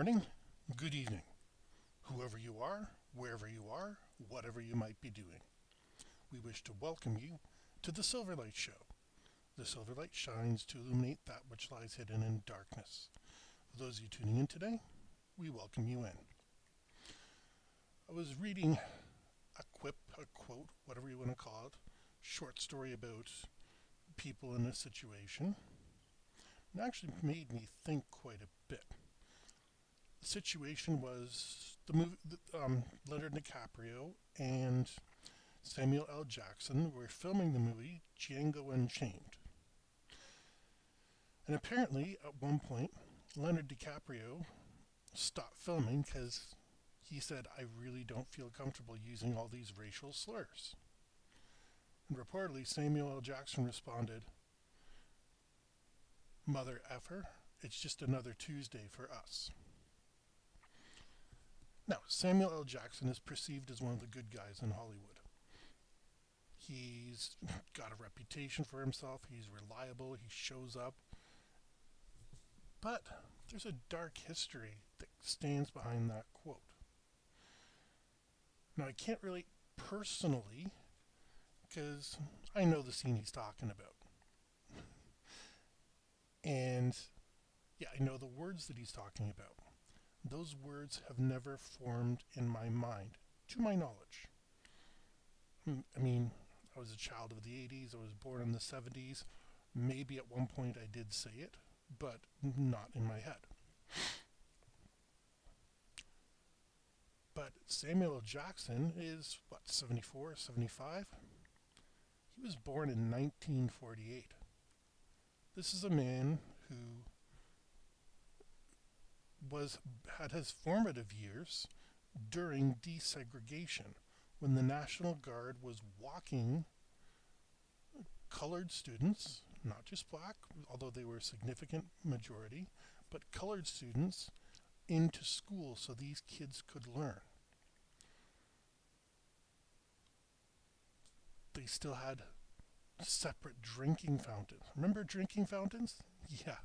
morning, good evening, whoever you are, wherever you are, whatever you might be doing. We wish to welcome you to the Silverlight Show. The Silverlight shines to illuminate that which lies hidden in darkness. For those of you tuning in today, we welcome you in. I was reading a quip, a quote, whatever you want to call it, short story about people in a situation. It actually made me think quite a bit. The situation was the movie. Leonardo DiCaprio and Samuel L. Jackson were filming the movie Django Unchained. And apparently, at one point, Leonardo DiCaprio stopped filming because he said, I really don't feel comfortable using all these racial slurs. And reportedly, Samuel L. Jackson responded, Mother effer, it's just another Tuesday for us. Now, Samuel L. Jackson is perceived as one of the good guys in Hollywood. He's got a reputation for himself, he's reliable, he shows up. But there's a dark history that stands behind that quote. Now, I can't relate personally because I know the scene he's talking about. And yeah, I know the words that he's talking about. Those words have never formed in my mind, to my knowledge. I mean, I was a child of the 80s, I was born in the 70s. Maybe at one point I did say it, but not in my head. But Samuel L. Jackson is, 74, 75? He was born in 1948. This is a man who had his formative years during desegregation, when the National Guard was walking colored students, not just black, although they were a significant majority, but colored students into school so these kids could learn. They still had separate drinking fountains. Remember drinking fountains? Yeah.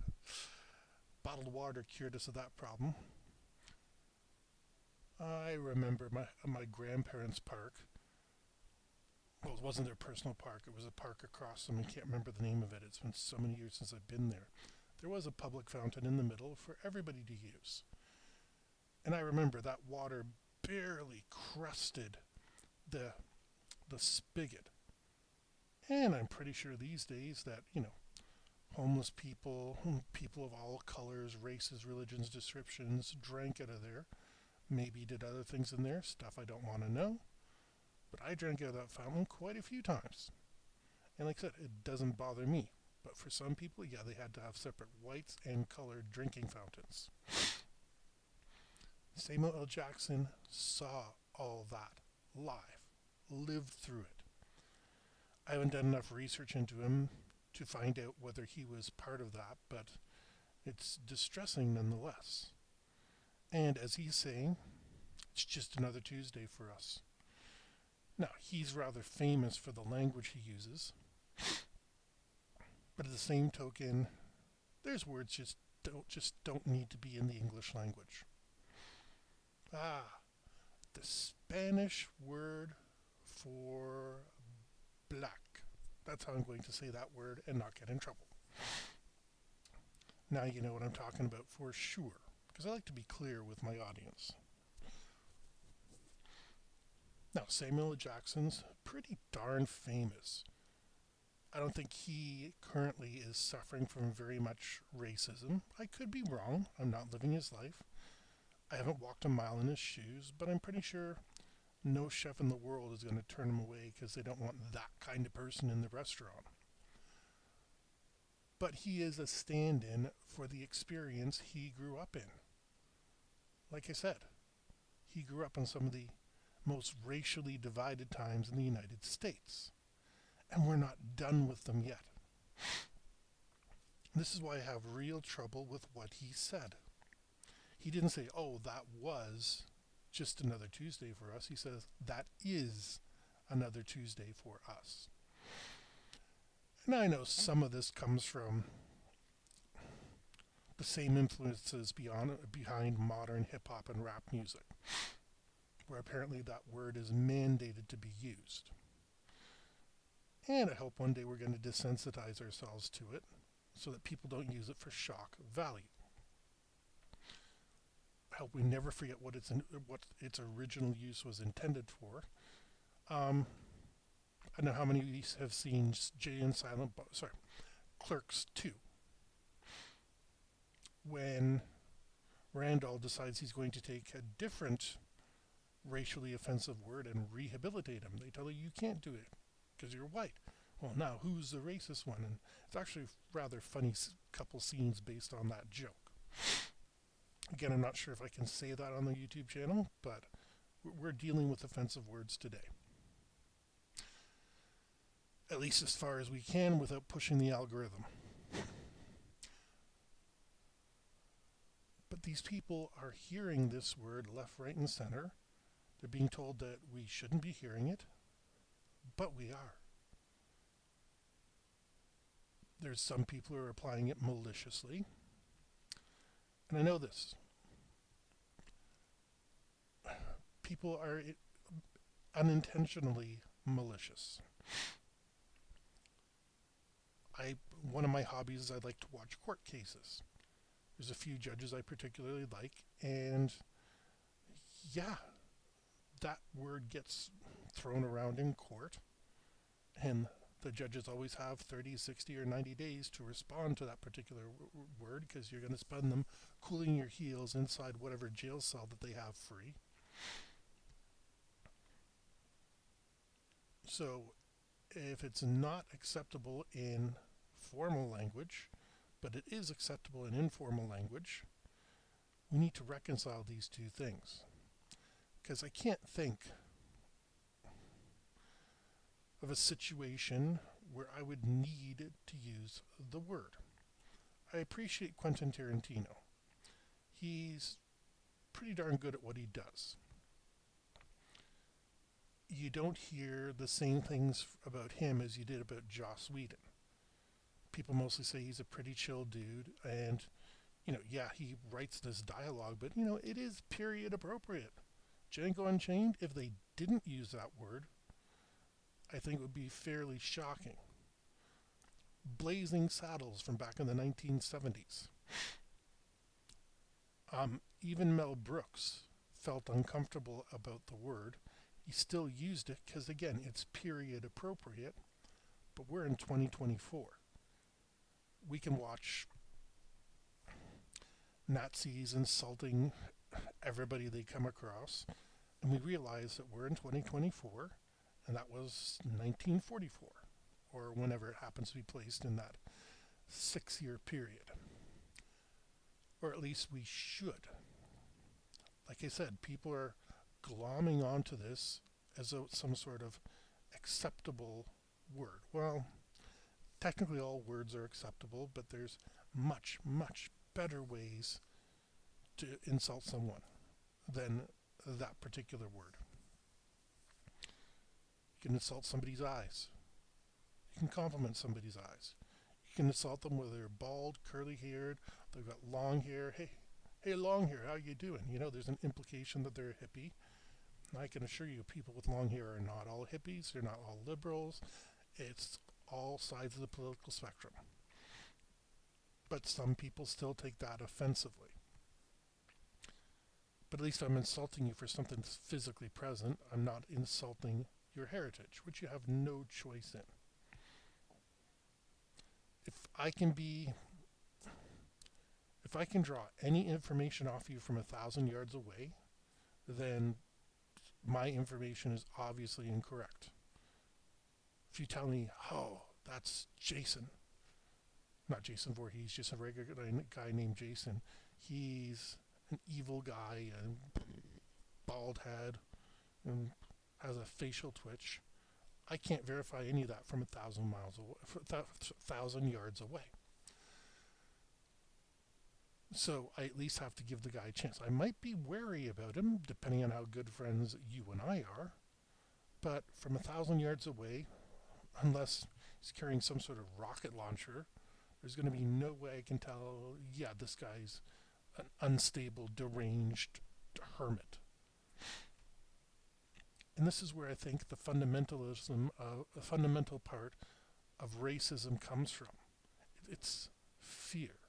Bottled water cured us of that problem. I remember my grandparents' park. Well, it wasn't their personal park. It was a park across them. I can't remember the name of it. It's been so many years since I've been there. There was a public fountain in the middle for everybody to use. And I remember that water barely crusted the spigot. And I'm pretty sure these days that, homeless people, people of all colors, races, religions, descriptions, drank out of there. Maybe did other things in there, stuff I don't want to know. But I drank out of that fountain quite a few times. And like I said, it doesn't bother me. But for some people, yeah, they had to have separate whites and colored drinking fountains. Samuel L. Jackson saw all that live, lived through it. I haven't done enough research into him to find out whether he was part of that, but it's distressing nonetheless. And as he's saying, it's just another Tuesday for us. Now, he's rather famous for the language he uses, but at the same token, there's words just don't need to be in the English language. The Spanish word for black. That's how I'm going to say that word and not get in trouble. Now you know what I'm talking about for sure, because I like to be clear with my audience. Now, Samuel L. Jackson's pretty darn famous. I don't think he currently is suffering from very much racism. I could be wrong. I'm not living his life. I haven't walked a mile in his shoes, but I'm pretty sure no chef in the world is going to turn him away because they don't want that kind of person in the restaurant. But he is a stand-in for the experience he grew up in. Like I said, he grew up in some of the most racially divided times in the United States. And we're not done with them yet. This is why I have real trouble with what he said. He didn't say, oh, that was just another Tuesday for us. He says, that is another Tuesday for us. And I know some of this comes from the same influences behind modern hip hop and rap music, where apparently that word is mandated to be used. And I hope one day we're going to desensitize ourselves to it so that people don't use it for shock value. I hope we never forget what its original use was intended for. I don't know how many of you have seen Jay and Clerks 2, when Randall decides he's going to take a different racially offensive word and rehabilitate him. They tell you you can't do it because you're white. Well, now who's the racist one? And it's actually a rather funny couple scenes based on that joke. Again, I'm not sure if I can say that on the YouTube channel, but we're dealing with offensive words today. At least as far as we can without pushing the algorithm. But these people are hearing this word left, right, and center. They're being told that we shouldn't be hearing it, but we are. There's some people who are applying it maliciously. And I know this. People are unintentionally malicious. One of my hobbies is I like to watch court cases. There's a few judges I particularly like, and yeah, that word gets thrown around in court, and the judges always have 30, 60, or 90 days to respond to that particular word, because you're going to spend them cooling your heels inside whatever jail cell that they have free. So if it's not acceptable in formal language, but it is acceptable in informal language, we need to reconcile these two things. Because I can't think of a situation where I would need to use the word. I appreciate Quentin Tarantino. He's pretty darn good at what he does. You don't hear the same things about him as you did about Joss Whedon. People mostly say he's a pretty chill dude, and, yeah, he writes this dialogue, but, it is period appropriate. Django Unchained, if they didn't use that word, I think it would be fairly shocking. Blazing Saddles from back in the 1970s. Even Mel Brooks felt uncomfortable about the word. He still used it because, again, it's period appropriate, but we're in 2024. We can watch Nazis insulting everybody they come across, and we realize that we're in 2024, and that was 1944, or whenever it happens to be placed in that 6-year period. Or at least we should. Like I said, people are glomming onto this as though it's some sort of acceptable word. Well, technically all words are acceptable, but there's much, much better ways to insult someone than that particular word. You can insult somebody's eyes. You can compliment somebody's eyes. You can insult them whether they're bald, curly-haired, they've got long hair. Hey, long hair, how you doing? There's an implication that they're a hippie. And I can assure you, people with long hair are not all hippies. They're not all liberals. It's all sides of the political spectrum. But some people still take that offensively. But at least I'm insulting you for something that's physically present. I'm not insulting your heritage, which you have no choice in. If I can draw any information off you from 1,000 yards away, then my information is obviously incorrect. If you tell me, oh, that's Jason, not Jason Voorhees, just a regular guy named Jason, he's an evil guy, and bald head, and has a facial twitch, I can't verify any of that from 1,000 miles away, 1,000 yards away. So I at least have to give the guy a chance. I might be wary about him, depending on how good friends you and I are, but from 1,000 yards away, unless he's carrying some sort of rocket launcher There's going to be no way I can tell, yeah, this guy's an unstable, deranged hermit. And this is where I think the a fundamental part of racism comes from. It's fear,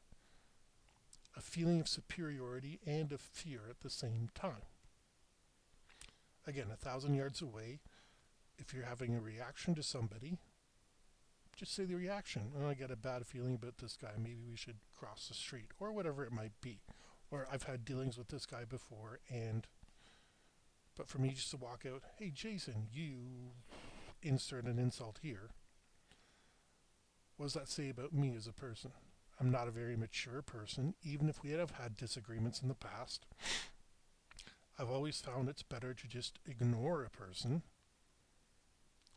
a feeling of superiority and of fear at the same time. Again, 1,000 yards away, if you're having a reaction to somebody, just say the reaction. Oh, I get a bad feeling about this guy. Maybe we should cross the street, or whatever it might be. Or I've had dealings with this guy before, but for me just to walk out, hey Jason, you insert an insult here. What does that say about me as a person? I'm not a very mature person, even if we have had disagreements in the past. I've always found it's better to just ignore a person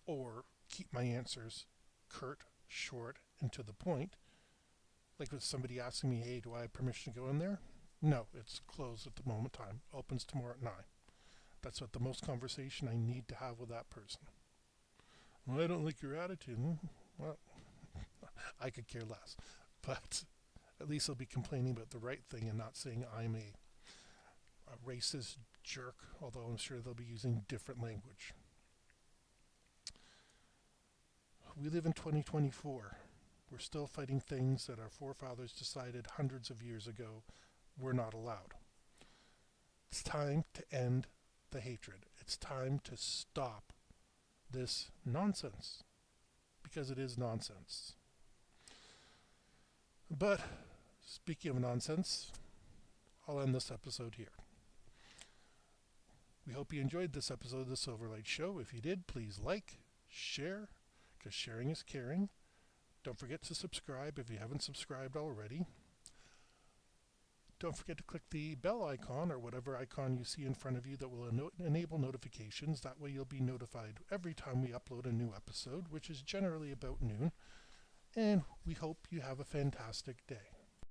or keep my answers curt, short, and to the point. Like with somebody asking me, hey, do I have permission to go in there? No, it's closed at the moment time. Opens tomorrow at 9. That's what the most conversation I need to have with that person. Well, I don't like your attitude. Well, I could care less. But at least I'll be complaining about the right thing and not saying I'm a racist jerk, although I'm sure they'll be using different language. We live in 2024. We're still fighting things that our forefathers decided hundreds of years ago were not allowed. It's time to end the hatred. It's time to stop this nonsense, because it is nonsense. But speaking of nonsense, I'll end this episode here. We hope you enjoyed this episode of the Silverlight Show. If you did, please like, share, because sharing is caring. Don't forget to subscribe if you haven't subscribed already. Don't forget to click the bell icon or whatever icon you see in front of you that will enable notifications. That way you'll be notified every time we upload a new episode, which is generally about noon. And we hope you have a fantastic day.